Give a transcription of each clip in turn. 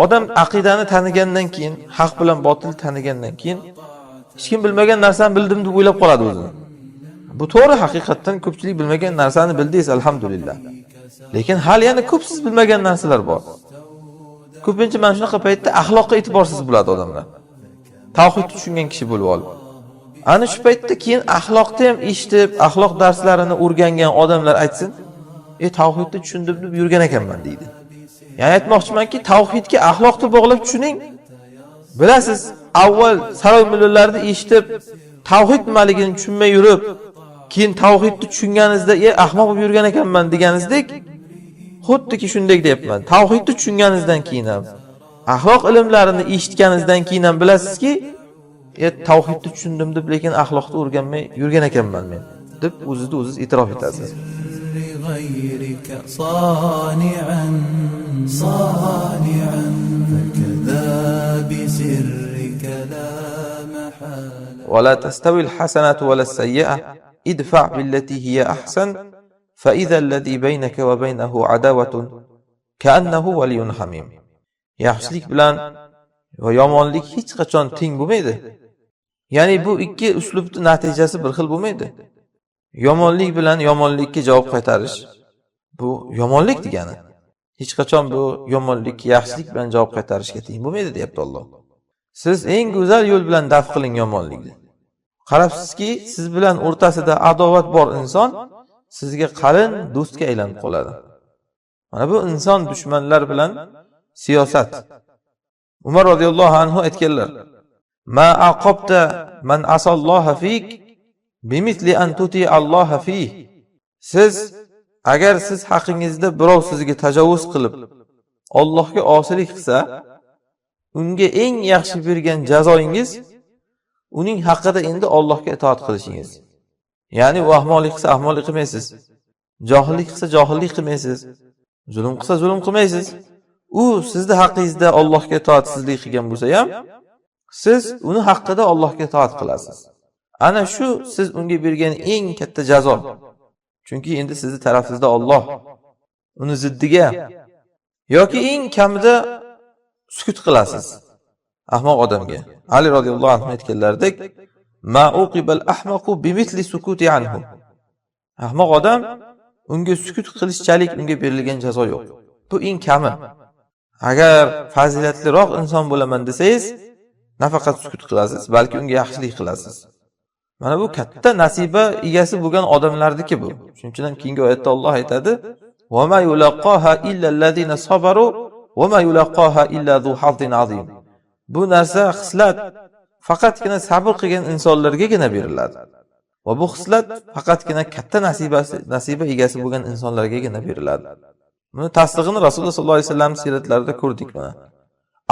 Odam aqidani tanigandan keyin, haq bilan botil tanigandan keyin hech kim bilmagan narsani bildim deb o'ylab qoladi o'zini. Bu to'g'ri, haqiqatan ko'pchilik bilmagan narsani bildingiz, alhamdulillah. Lekin hali yana ko'p siz bilmagan narsalar bor. Ko'pincha mana shunaqa paytda axloqqa e'tiborsiz bo'ladi odamlar. Tavhidni tushungan kishi bo'lib olib. Ana shu paytda keyin axloqni ham eshitib, axloq darslarini o'rgangan odamlar aytsin, tavhidni tushundim deb yurgan ekanman deydi. Ya'ni aytmoqchimanki, tavhidga axloqni bog'lab tushuning. Bilasiz, avval saroy mulklarni eshitib, tavhid nimaligini tushunmay yurib, keyin tavhidni tushunganingizda, ahmoq bo'lib yurgan ekanman deganingizdek, xuddiki shunday deyapman. Tavhidni tushunganingizdan keyin ham, axloq ilmlarini eshitganingizdan keyin ham bilasizki, tavhidni tushundim deb, lekin axloqni o'rganmay yurgan ekanman men deb o'zingizni o'zingiz e'tirof etasiz. غيرك صانعا صانعا فكذا بسرك لا محالة ولا تستوي الحسنة ولا السيئة ادفع بالتي هي أحسن فإذا الذي بينك وبينه عداوة كأنه ولي حميم. yaxshilik bilan va yomonlik hech qachon teng bo'lmaydi. Ya'ni bu ikki uslubning natijasi bir xil bo'lmaydi. Yomonlik bilan yomonlikka javob qaytarish bu yomonlik degani. Hech qachon bu yomonlikka yaxshilik bilan javob qaytarishga teng bo'lmaydi, deyapti Alloh. Siz eng go'zal yo'l bilan daf qiling yomonlikni. Qarabsizki, siz bilan o'rtasida adovat bor inson sizga qalin do'stga aylanib qoladi. Mana bu inson dushmanlar bilan siyosat. Umar roziyallohu anhu aytganlar: "Ma aqabta man asalloha fik bimitli an tuti Alloha fi." Siz agar siz haqingizda birov sizga tajovuz qilib Allohga osilik qilsa, unga eng yaxshi bergan jazoingiz uning haqida endi Allohga itoat qilishingiz. Ya'ni u ahmoqlik qilsa ahmoqlik qilmaysiz. Johillik qilsa johillik qilmaysiz. Zulm qilsa zulm qilmaysiz. U sizning haqingizda Allohga itoatsizlik qilgan bo'lsa ham, siz uni haqida Allohga itoat qilasiz. Ana shu siz unga bergan eng katta jazo. Chunki endi sizning tarafingizda Alloh, uni ziddiga yoki eng kamida sukut qilasiz ahmoq odamga. Ali roziyallohu anhu aytganlaridek: "Ma uqibal ahmaqu bimithli sukuti anhu." Ahmoq odam unga sukut qilishchalik unga berilgan jazo yo'q. Bu eng kami. Agar fazilatliroq inson bo'laman desangiz, nafaqat sukut qilasiz, balki unga yaxshilik qilasiz. Mana bu katta nasiba egasi bo'lgan odamlardiki bu. Shuning uchun ham keyingi oyatda Alloh aytadi: "Va ma yulaqaha illa allazina sabaru va ma yulaqaha illa zu hazzin azim." Bu narsa xislat faqatgina sabr qilgan insonlargagina beriladi. Va bu xislat faqatgina katta nasiba egasi bo'lgan insonlargagina beriladi. Buni tasdig'ini Rasululloh sollallohu alayhi vasallam siyratlarida ko'rdik mana.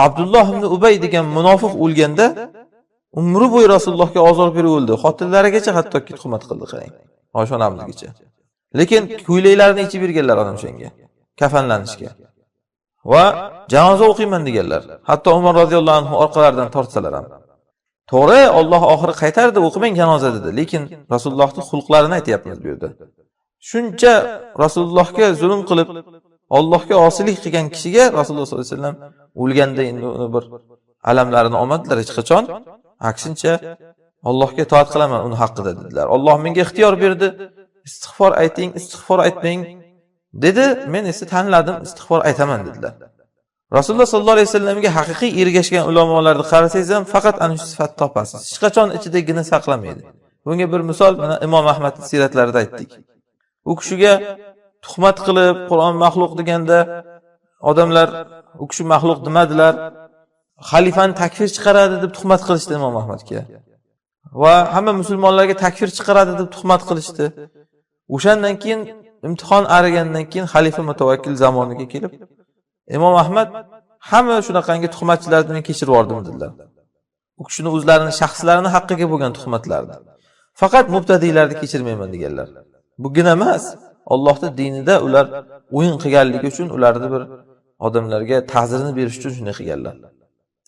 Abdulloh ibn Ubay degan munofiq o'lganda umri bo'yi Rasulullohga ozor berib o'ldi. Xotinlarigacha hattoki tuhmat qildi, qarang. Oshonamizgacha. Lekin ko'ylaklarini ichib berganlar odam shunga, kafanlanishga. Va janoza o'qiyman deganlar. Hatto Umar roziyallohu anhu orqalaridan tortsalar ham. To'g'ri, Alloh oxiri qaytardi, o'qimang janoza dedi. Lekin Rasulullohning xulqlarini aytayapmiz bu yerda. Shuncha Rasulullohga zulm qilib, Allohga osilik qilgan kishiga Rasululloh sollallohu alayhi vasallam o'lganda endi uni bir alamlarini olmadilar hech qachon. Aksincha Allohga itoat qilaman uni haqida dedilar. Alloh menga ixtiyor berdi. Istig'for ayting, istig'for aytmang dedi. Men esa tanladim, istig'for aytaman dedilar. Rasululloh sollallohu alayhi vasallamga haqiqiy ergashgan ulamolarni qarasangiz ham faqat ana shu sifatni topasiz. Hech qachon ichidagini saqlamaydi. Bunga bir misol mana Imom Ahmadning siratlarida aytdik. U kishiga tuhmat qilib, Qur'on maxluq deganda odamlar u kishi maxluq demadilar. Xalifani takfir chiqaradi deb tuhmat qilishdi Imom Ahmadga. Va hamma musulmonlarga takfir chiqaradi deb tuhmat qilishdi. O'shandan keyin imtihon arigandan keyin xalifa mutawakkil zamoniga kelib, Imom Ahmad hamma shunaqangi tuhmatchilarni men kechirib yubordim dedilar. U kishining o'zlarining shaxslarini haqqiga bo'lgan tuhmatlarni. Faqat mubtadiylarni kechirmayman deganlar. Bugina emas. Allohning dinida ular o'yin qilganligi uchun ularni bir odamlarga ta'zirini berish uchun shunday qilganlar.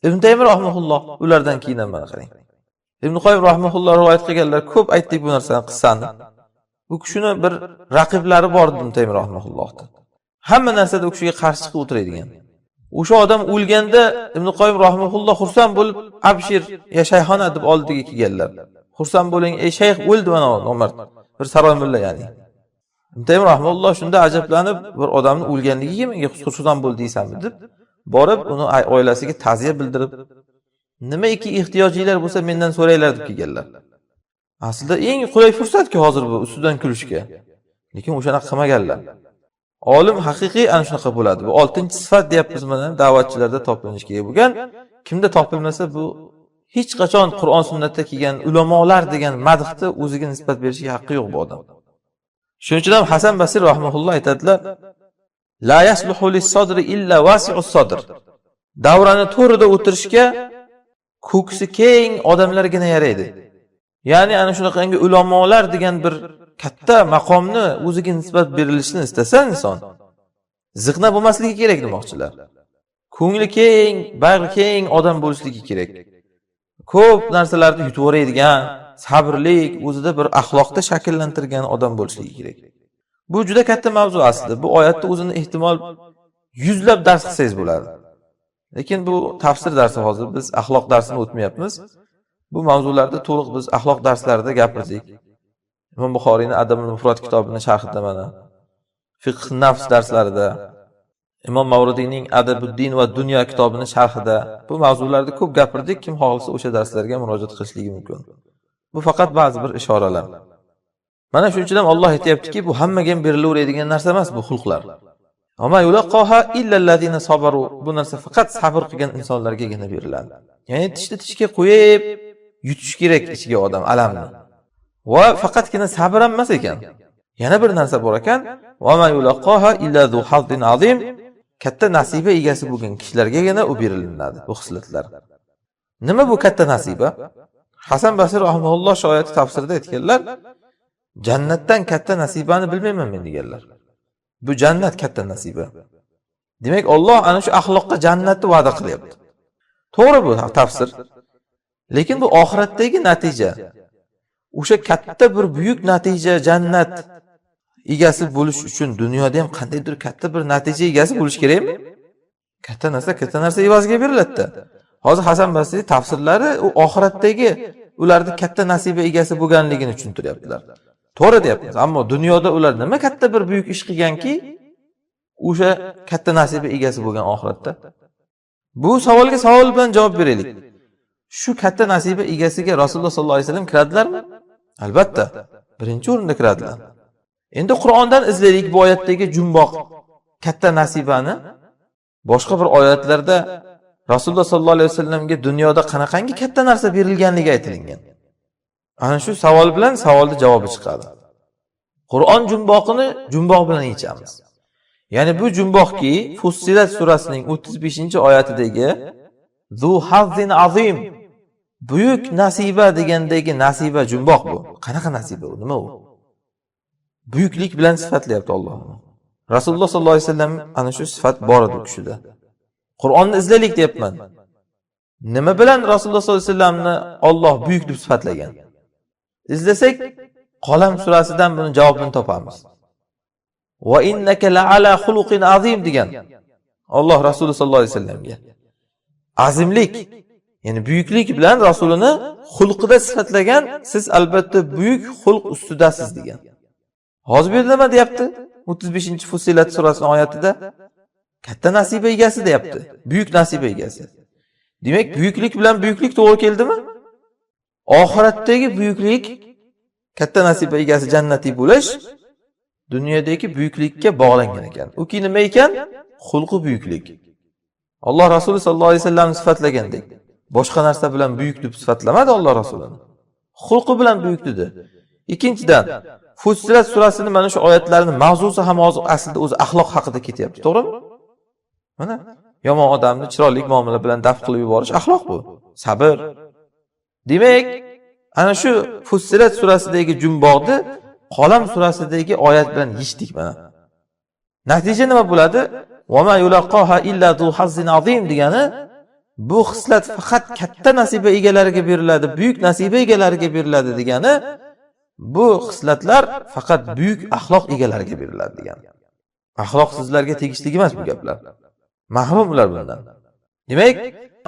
Ibn Taymiyya rahimahulloh ulardan keyin ham mana qarang. Ibn Qoyyim rahimahulloh rivoyat qilganlar, ko'p aytdik bu narsani, qissani. Bu kishining bir raqiblari bor Ibn Taymiyya rahimahullohda. Hamma narsada u kishiga qarshi chiqib o'tiradigan. O'sha odam o'lganda Ibn Qoyyim rahimahulloh xursand bo'lib, "Abshir, ya shayxona" deb oldiga kelganlar. "Xursand bo'ling, ey shayx o'ldi mana nomard." Bir saroy mulla ya'ni. Ibn Qoyyim rahimahulloh shunda ajablanib, bir odamning o'lganligiga menga xursand bo'l deysanmi deb borib uni oilasiga ta'ziya bildirib, nimaiki ehtiyojinglar bo'lsa mendan so'ranglar deb kelganlar. Aslida eng qulay fursatki hozir bu ustidan kulishga. Lekin o'shanaqa qilmaganlar. Olim haqiqiy ana shunaqa bo'ladi. Bu 6-sifat deyapmiz mana da'vatchilarda topilinishi kerak bo'lgan. Kimda topilmasa bu hech qachon Qur'on sunnatda kelgan ulamolar degan madhni o'ziga nisbat berishiga haqqi yo'q bu odam. Shuning uchun ham Hasan Basri rahimahulloh aytadilar: "La yasluhu lis-sadri illa wasi'us sadr." Davrani to'rida o'tirishga ko'ksi keng odamlargina yaraydi. Ya'ni ana shunaqangi ulamolar degan bir katta maqomni o'ziga nisbat berilishini istasa inson, ziqna bo'lmasligi kerak demoqchilar. Ko'ngli keng, bag'ri keng odam bo'lishligi kerak. Ko'p narsalarni yutib o'raydigan, sabrlik, o'zida bir axloqda shakllantirgan odam bo'lishligi kerak. Bu juda katta mavzu aslida. Bu oyatda o'zini ehtimol yuzlab dars qilsangiz bo'ladi. Lekin bu tafsir darsi hozir biz axloq darsini o'tmayapmiz. Bu mavzularda to'liq biz axloq darslarida gapirdik. Imom Buxoriyning Adabul Mufrad kitobining sharhida mana, fiqh nafs darslarida, Imom Mavridiyning Adabuddin va Dunyo kitobining sharhida bu mavzularda ko'p gapirdik. Kim xohlasa o'sha darslarga murojaat qilishligi mumkin. Bu faqat ba'zi bir ishoralar. Mana shuning uchun ham Alloh aytayaptiki, bu hammaga berilaveradigan narsa emas bu xulqlar. Ama yulaqaha illa allazina sabaru. Bu narsa faqat sabr qilgan insonlargagina beriladi. Ya'ni tishga qo'yib yutish kerak ichiga odam alamni. Va faqatgina sabr ham emas ekan. Yana bir narsa bor ekan, va ma yulaqaha illa zu hazzin azim. Katta nasiba egasi bo'lgan kishilargagina u berilinadi bu xislatlar. Nima bu katta nasiba? Hasan Basri rahimahulloh shu oyatni tafsirida aytganlar, jannatdan katta nasibani bilmayman men deganlar. Bu jannat katta nasiba. Demak, Alloh ana shu axloqqa jannatni va'da qilyapti. To'g'ri bu tafsir. Lekin bu oxiratdagi natija. O'sha katta bir buyuk natija jannat egasi bo'lish uchun dunyoda ham qandaydir katta bir natija egasi bo'lish kerakmi? Katta narsa evaziga beriladi-da. Hozir Hasan Basri tafsirlari u oxiratdagi ularning katta nasiba egasi bo'lganligini tushuntiryaptilar. To'g'ri deyapmiz, ammo dunyoda ular nima katta bir buyuk ish qilganki, o'sha katta nasiba egasi bo'lgan oxiratda. Bu savolga savol bilan javob beraylik. Shu katta nasiba egasiga Rasululloh sollallohu alayhi vasallam kiradilarmi? Albatta, birinchi o'rinda kiradilar. Endi Qur'ondan izlaylik bu oyatdagi jumboq katta nasibani. Boshqa bir oyatlarda Rasululloh sollallohu alayhi vasallamga dunyoda qanaqangi katta narsa berilganligi aytilgan. Ana shu savol bilan savolning javobi chiqadi. Qur'on jumboqini jumboq bilan yechamiz. Ya'ni bu jumboqki Fussilat surasining 35-oyatidagi zu hazzin azim, buyuk nasiba degandagi nasiba jumboq bu. Qanaqa nasiba bu? Nima u? Buyuklik bilan sifatlayapti Alloh. Rasululloh sollallohu alayhi vasallam ana shu sifat bor edi kishida. Qur'onni izlaylik deyapman. Nima bilan Rasululloh sollallohu alayhi vasallamni Alloh buyuk deb sifatlagan? İzlesak Qalam surasidan buni javobini topamiz. Va innaka la'ala xuluqin azim degan Alloh Rasuli sollallohu alayhi vasallamga. Azimlik, ya'ni buyuklik bilan Rasulini xulqida sifatlagan, siz albatta buyuk xulq ustidasiz degan. Hozir bu nima deyapti? 35-Fussilat surasining oyatida katta nasiba egasi deyapti. Buyuk nasiba egasi. Demak, buyuklik bilan buyuklik to'g'ri keldimi? Oxiratdagi buyuklik katta nasiba egasi jannatiy bo'lish dunyodagi buyuklikka bog'langan ekan. U ki nima ekan? Xulqi buyuklik. Alloh Rasuli sollallohu alayhi vasallamni sifatlagandek, boshqa narsa bilan buyuk deb sifatlamadi Alloh Rasulini. Xulqi bilan buyuk dedi. Ikkinchidan, Fussilat surasining mana shu oyatlarining mavzusi ham hozir aslida o'zi axloq haqida ketyapti, to'g'rimi? Mana yomon odamni chiroyli muomala bilan daf qilib yuborish axloq bu. Sabr. Demak, ana shu Fussilat surasidagi jumboqni Qalam surasidagi oyat bilan yechdik mana. Natija nima bo'ladi? Va ma yulaqaha illa zu hazzin azim degani bu xislat faqat katta nasiba egalariga beriladi, buyuk nasiba egalariga beriladi degani bu xislatlar faqat buyuk axloq egalariga beriladi degani. Axloq sizlarga tegishli emas bu gaplar. Mahrum ular bundan. Demak,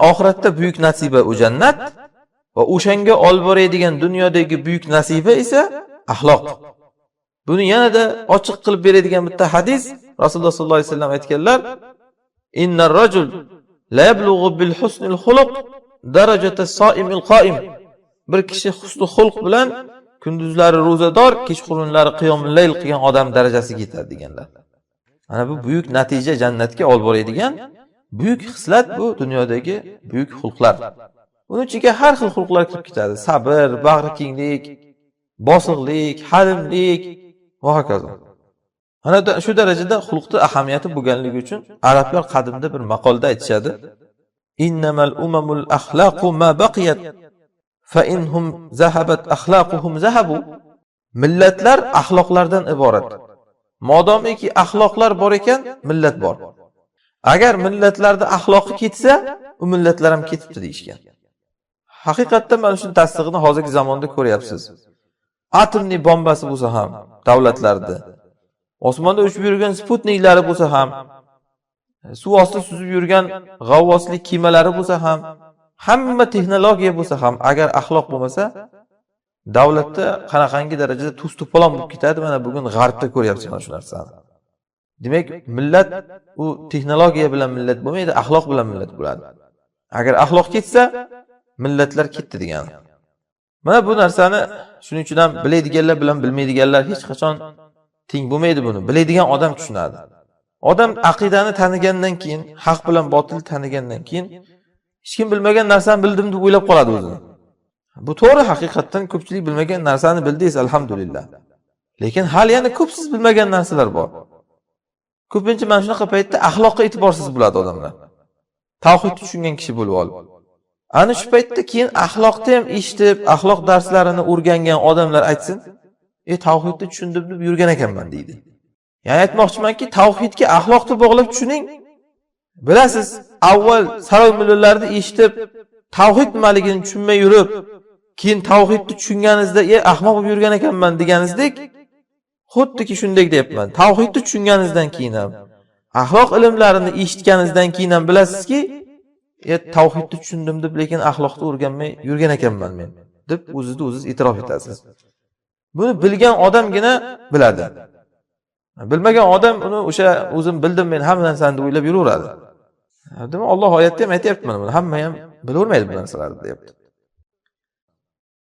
oxiratda buyuk nasiba u jannat va o'shanga olib boradigan dunyodagi buyuk nasiba esa axloq. Buni yanada ochiq qilib beradigan bitta hadis Rasululloh sollallohu alayhi vasallam aytganlar: "Innar rajul la yablughu bil husnil xuluq darajata soimil qoim." Bir kishi husnul xulq bilan kunduzlari ro'zador, kechqurunlari qiyomul layl qilgan odam darajasiga yetadi deganlar. Mana bu buyuk natija, jannatga olib boradigan buyuk xislat, bu dunyodagi buyuk xulqlar. Buning ichiga har xil xulqlar kirib ketadi. Sabr, bag'rikenglik, bosiqlik, halimlik va hokazo. Mana shu darajada xulqning ahamiyati bo'lganligi uchun arablar qadimda bir maqolda aytishadi: "Innamal umamul axlaqu ma baqiyat fa inhum zahabat axlaquhum zahabu." Millatlar axloqlardan iborat. Modomiki axloqlar bor ekan, millat bor. Agar millatlarda axloqi ketsa, u millatlar ham ketibdi deyishgan. Haqiqatda mana shu tasdig'ini hozirgi zamonda ko'ryapsiz. Atomli bombasi bo'lsa ham davlatlarda, osmonda uchib yurgan sputniklari bo'lsa ham, suv ostida suzib yurgan g'avvoslik kemalari bo'lsa ham, hamma texnologiya bo'lsa ham, agar axloq bo'lmasa, davlatda qanaqangi darajada tuz-to'polon bo'lib ketadi. Mana bugun g'arbda ko'ryapsiz mana shu narsani. Demak, millat u texnologiya bilan millat bo'lmaydi, axloq bilan millat bo'ladi. Agar axloq ketsa, millatlar ketdi degani. Mana bu narsani shuning uchun ham biladiganlar bilan bilmaydiganlar hech qachon teng bo'lmaydi buni. Biladigan odam tushunadi. Odam aqidani tanigandan keyin, haq bilan botilni tanigandan keyin hech kim bilmagan narsani bildim deb o'ylab qoladi o'zini. Bu to'g'ri, haqiqatdan ko'pchilik bilmagan narsani bildingiz, alhamdulillah. Lekin hali yana ko'p siz bilmagan narsalar bor. Ko'pincha mana shunaqa paytda axloqqa e'tiborsiz bo'ladi odamlar. Tavhidni tushungan kishi bo'lib olib. Ana shu paytda keyin axloqni ham eshitib, axloq darslarini o'rgangan odamlar aytsin, tavhidni tushundim deb yurgan ekanman deydi. Ya'ni aytmoqchimanki, tavhidga axloqni bog'lab tushuning. Bilasiz, avval saroy mullarlarni eshitib, tavhid nimaligini tushunmay yurib, keyin tavhidni tushunganingizda, ahmoq bo'lib yurgan ekanman deganingizdek, xuddiki shunday deyapman. Tavhidni tushunganingizdan keyin ham, axloq ilmlarini eshitganingizdan keyin ham bilasizki, tavhidni tushundim deb, lekin axloqni o'rganmay yurgan ekanman men, deb o'zingiz e'tirof etasiz. Buni bilgan odamgina biladi. Bilmagan odam uni o'sha o'zim bildim men hamma narsani deb o'ylab yuraveradi. Demak, Alloh oyatda ham aytayapti mana buni. Hamma ham bilavermaydi bu narsalarni deyapti.